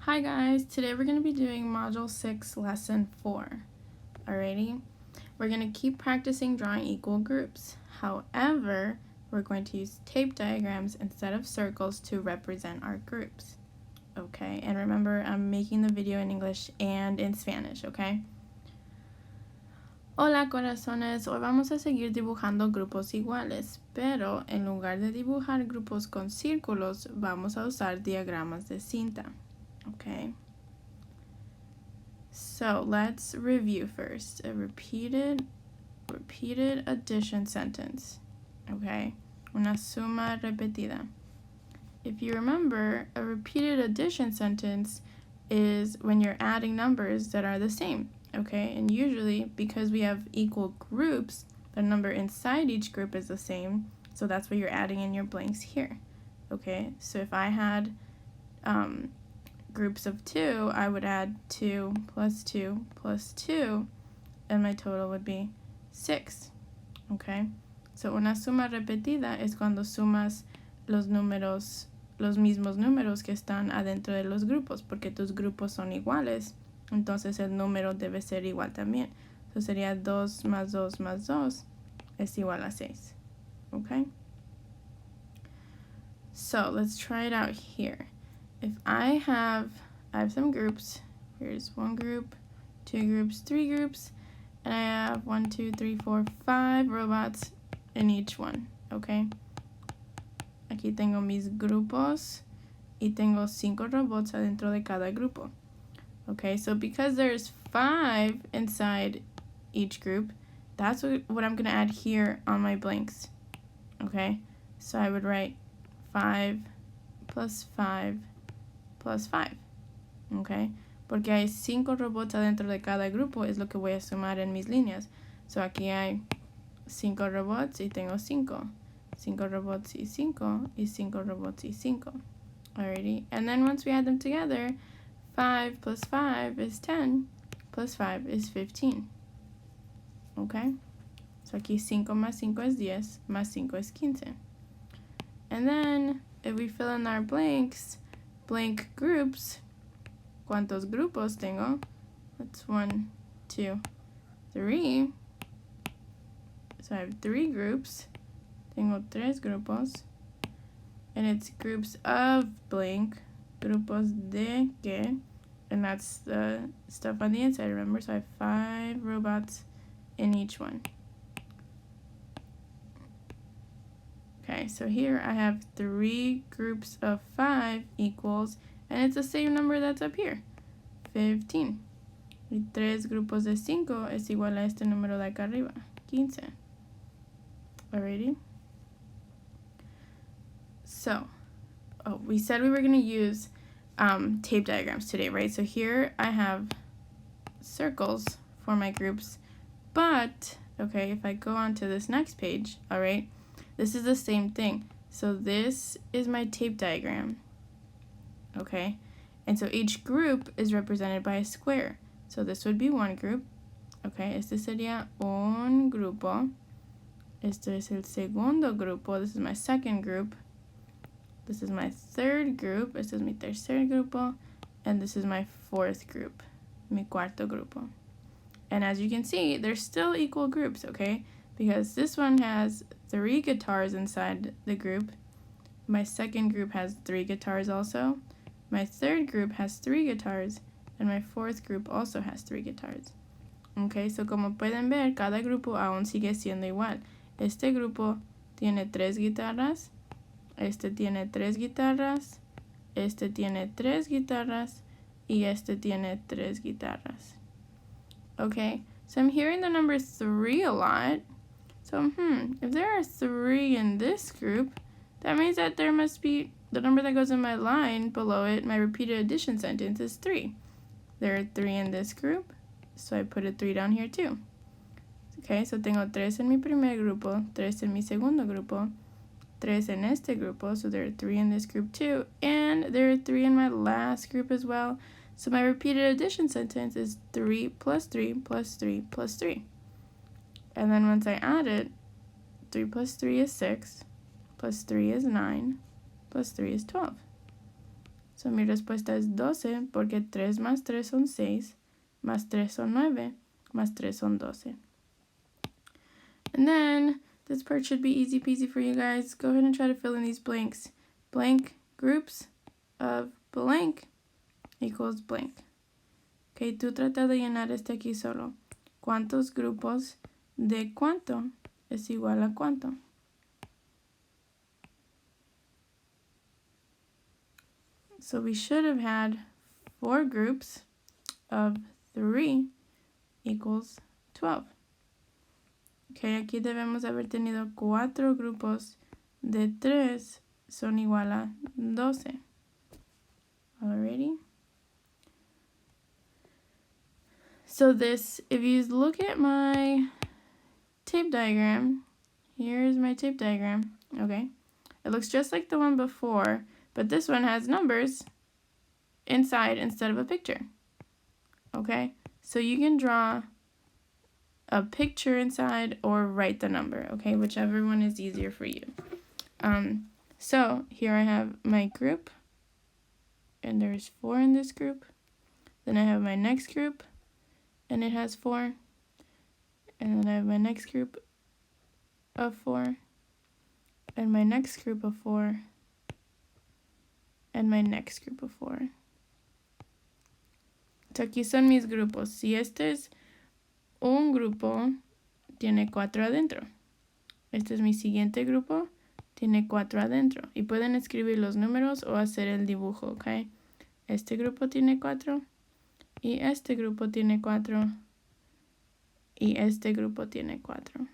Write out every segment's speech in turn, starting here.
Hi guys, today we're going to be doing Module 6, Lesson 4. Alrighty? We're going to keep practicing drawing equal groups. However, we're going to use tape diagrams instead of circles to represent our groups. Okay, and remember, I'm making the video in English and in Spanish, okay? Hola corazones, hoy vamos a seguir dibujando grupos iguales, pero en lugar de dibujar grupos con círculos, vamos a usar diagramas de cinta. Okay, so let's review first. A repeated addition sentence. Okay, una suma repetida. If you remember, a repeated addition sentence is when you're adding numbers that are the same. Okay, and usually because we have equal groups, the number inside each group is the same, so that's what you're adding in your blanks here. Okay, so if I had groups of 2, I would add 2 plus 2 plus 2, and my total would be 6. Okay, so una suma repetida es cuando sumas los números, los mismos números que están adentro de los grupos, porque tus grupos son iguales, entonces el número debe ser igual también. Entonces sería 2 más 2 más 2 es igual a 6. Okay, so let's try it out here. If I have some groups. Here's one group, 2 groups, 3 groups, and I have 1, 2, 3, 4, 5 robots in each one, okay? Aquí tengo mis grupos y tengo 5 robots adentro de cada grupo. Okay, so because there's 5 inside each group, that's what I'm going to add here on my blanks. Okay, so I would write 5 plus 5 plus 5, okay? Porque hay 5 robots adentro de cada grupo, es lo que voy a sumar en mis líneas. So aquí hay 5 robots y tengo 5. 5 robots y 5, y 5 robots y 5. Alrighty, and then once we add them together, 5 plus 5 is 10, plus 5 is 15. Okay? So aquí 5 más 5 es 10, más 5 es 15. And then, if we fill in our blanks, blank groups, ¿cuántos grupos tengo? That's 1, 2, 3. So I have 3 groups. Tengo 3 grupos. And it's groups of blank. Grupos de que. And that's the stuff on the inside, remember? So I have 5 robots in each one. Okay, so here I have 3 groups of 5 equals, and it's the same number that's up here, 15. Y 3 grupos de 5 es igual a este número de acá arriba, 15. Alrighty? So, we said we were going to use tape diagrams today, right? So here I have circles for my groups, but, okay, if I go on to this next page, alright, this is the same thing. So this is my tape diagram, okay? And so each group is represented by a square. So this would be one group, okay? Este sería un grupo. Este es el segundo grupo. This is my second group. This is my third group. Este es mi tercer grupo. And this is my fourth group, mi cuarto grupo. And as you can see, they're still equal groups, okay? Because this one has 3 guitars inside the group. My second group has 3 guitars also. My third group has 3 guitars. And my fourth group also has 3 guitars. Okay, so como pueden ver, cada grupo aún sigue siendo igual. Este grupo tiene 3 guitarras. Este tiene 3 guitarras. Este tiene 3 guitarras. Y este tiene 3 guitarras. Okay, so I'm hearing the number 3 a lot. So, if there are 3 in this group, that means that there must be, the number that goes in my line below it, my repeated addition sentence is 3. There are 3 in this group, so I put a 3 down here too. Okay, so tengo 3 en mi primer grupo, 3 en mi segundo grupo, 3 en este grupo, so there are 3 in this group too, and there are 3 in my last group as well. So my repeated addition sentence is 3 plus 3 plus 3 plus 3. And then once I add it, 3 plus 3 is 6, plus 3 is 9, plus 3 is 12. So mi respuesta es 12 porque 3 más 3 son 6, más 3 son 9, más 3 son 12. And then this part should be easy peasy for you guys. Go ahead and try to fill in these blanks. Blank groups of blank equals blank. Ok, tú trata de llenar este aquí solo. ¿Cuántos grupos de cuánto es igual a cuánto? So we should have had 4 groups of 3 equals 12. Ok, aquí debemos haber tenido 4 grupos de 3 son igual a 12. Alrighty. So this, if you look at my tape diagram, here's my tape diagram, okay? It looks just like the one before, but this one has numbers inside instead of a picture, okay? So you can draw a picture inside or write the number, okay? Whichever one is easier for you. So here I have my group, and there's 4 in this group. Then I have my next group, and it has 4. And then I have my next group of 4, and my next group of 4, and my next group of 4. So aquí son mis grupos. Si este es un grupo, tiene 4 adentro. Este es mi siguiente grupo, tiene 4 adentro. Y pueden escribir los números o hacer el dibujo, ¿ok? Este grupo tiene 4, y este grupo tiene 4, y este grupo tiene 4.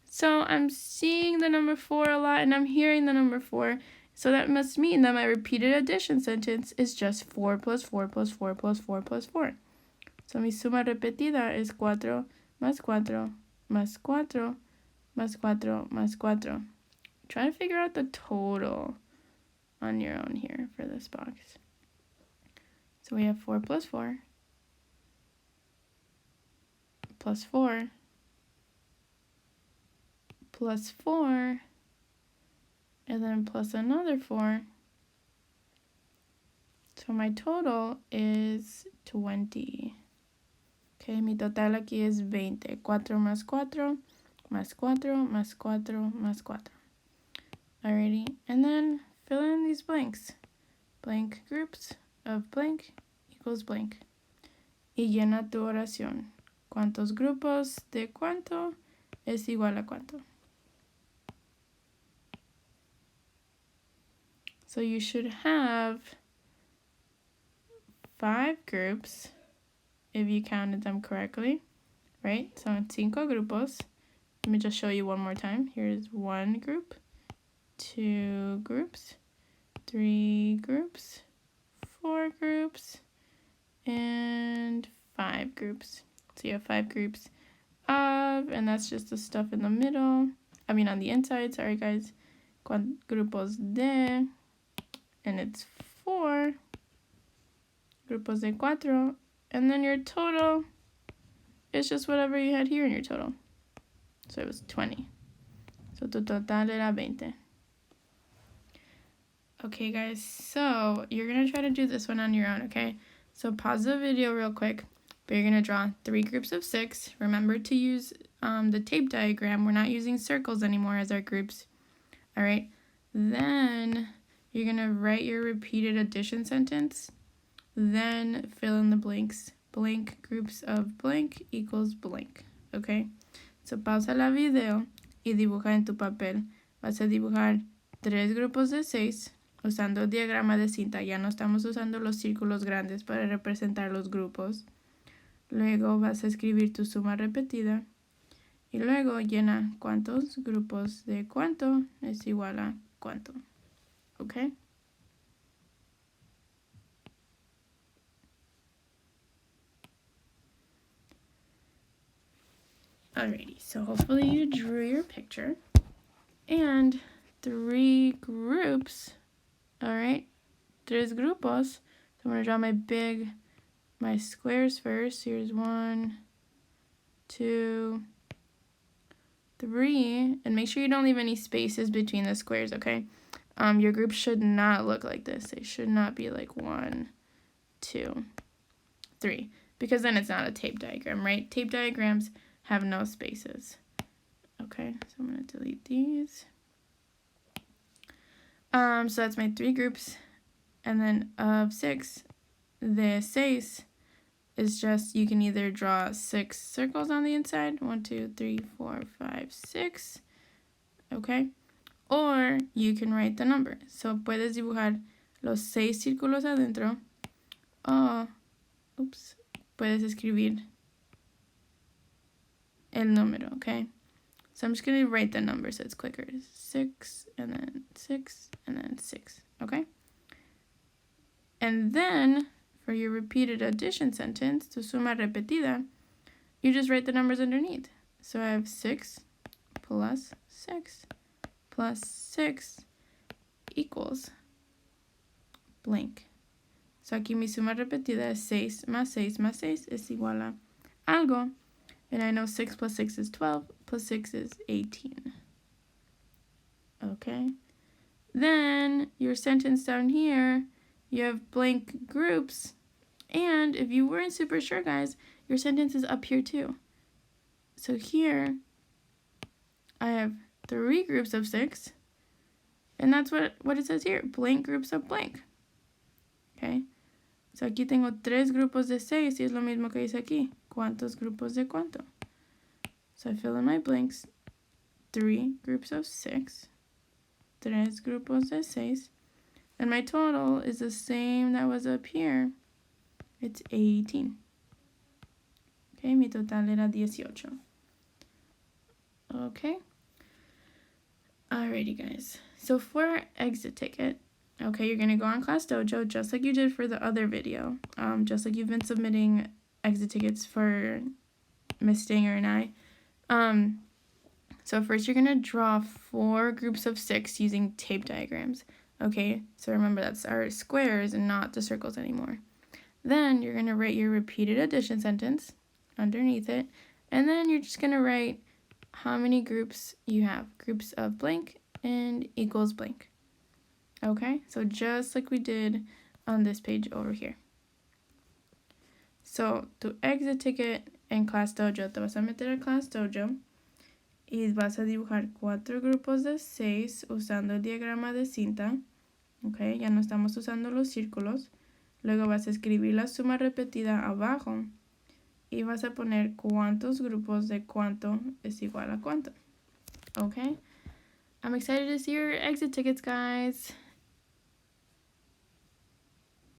So I'm seeing the number 4 a lot, and I'm hearing the number 4. So that must mean that my repeated addition sentence is just 4 plus 4 plus 4 plus 4 plus 4. So mi suma repetida es 4 más 4 más 4 más 4 más 4. Try to figure out the total on your own here for this box. So we have 4 plus 4 plus 4 plus 4, and then plus another 4. So my total is 20. Okay, mi total aquí es 20. 4 más 4 más 4 más 4 más 4. Alrighty, and then fill in these blanks. Blank groups of blank equals blank. Y llena tu oración. ¿Cuántos grupos de cuánto es igual a cuánto? So you should have 5 groups if you counted them correctly, right? So 5 grupos. Let me just show you one more time. Here's 1 group, 2 groups, 3 groups, 4 groups, and 5 groups. So you have 5 groups of, and that's just the stuff in the middle. I mean on the inside, sorry guys. Grupos de, and it's 4 grupos de 4, and then your total is just whatever you had here in your total. So it was 20. So tu total era 20. Okay guys, so you're gonna try to do this one on your own, okay? So pause the video real quick, but you're gonna draw 3 groups of 6. Remember to use the tape diagram. We're not using circles anymore as our groups. All right, then you're gonna write your repeated addition sentence, then fill in the blanks. Blank groups of blank equals blank, okay? So pausa la video y dibuja en tu papel. Vas a dibujar 3 grupos de 6 usando el diagrama de cinta. Ya no estamos usando los círculos grandes para representar los grupos. Luego vas a escribir tu suma repetida. Y luego llena cuántos grupos de cuánto es igual a cuánto. Okay? Alrighty, so hopefully you drew your picture. And 3 groups. Alright, 3 grupos. So I'm going to draw my squares first. Here's 1, 2, 3. And make sure you don't leave any spaces between the squares, okay? your group should not look like this. They should not be like 1, 2, 3, because then it's not a tape diagram, right? Tape diagrams have no spaces. Okay, so I'm going to delete these. So that's my 3 groups. And then of 6, the 6 is just, you can either draw 6 circles on the inside. 1, 2, 3, 4, 5, 6. Okay. Or you can write the number. So puedes dibujar los 6 círculos adentro. Puedes escribir el número, okay? So I'm just going to write the number so it's quicker. 6, and then 6, and then 6, okay? And then, for your repeated addition sentence, tu suma repetida, you just write the numbers underneath. So I have 6 plus 6 plus 6 equals blank. So aquí mi suma repetida es 6 más 6 más 6 es igual a algo. And I know 6 plus 6 is 12, plus 6 is 18. Okay? Then, your sentence down here, you have blank groups. And if you weren't super sure, guys, your sentence is up here too. So here, I have 3 groups of 6. And that's what it says here, blank groups of blank. Okay? So aquí tengo 3 grupos de 6 y es lo mismo que dice aquí. ¿Cuántos grupos de cuánto? So I fill in my blanks. 3 groups of 6. 3 grupos de 6. And my total is the same that was up here. It's 18. Okay, mi total era 18. Okay. Alrighty, guys. So for our exit ticket, okay, you're going to go on Class Dojo just like you did for the other video. Just like you've been submitting exit tickets for Miss Stinger and I. So first you're going to draw 4 groups of 6 using tape diagrams. Okay, so remember that's our squares and not the circles anymore. Then you're going to write your repeated addition sentence underneath it. And then you're just going to write how many groups you have. Groups of blank and equals blank. Okay, so just like we did on this page over here. So, tu exit ticket en Class Dojo, te vas a meter a Class Dojo y vas a dibujar 4 grupos de 6 usando el diagrama de cinta. Ok, ya no estamos usando los círculos. Luego vas a escribir la suma repetida abajo y vas a poner cuántos grupos de cuánto es igual a cuánto. Ok, I'm excited to see your exit tickets, guys.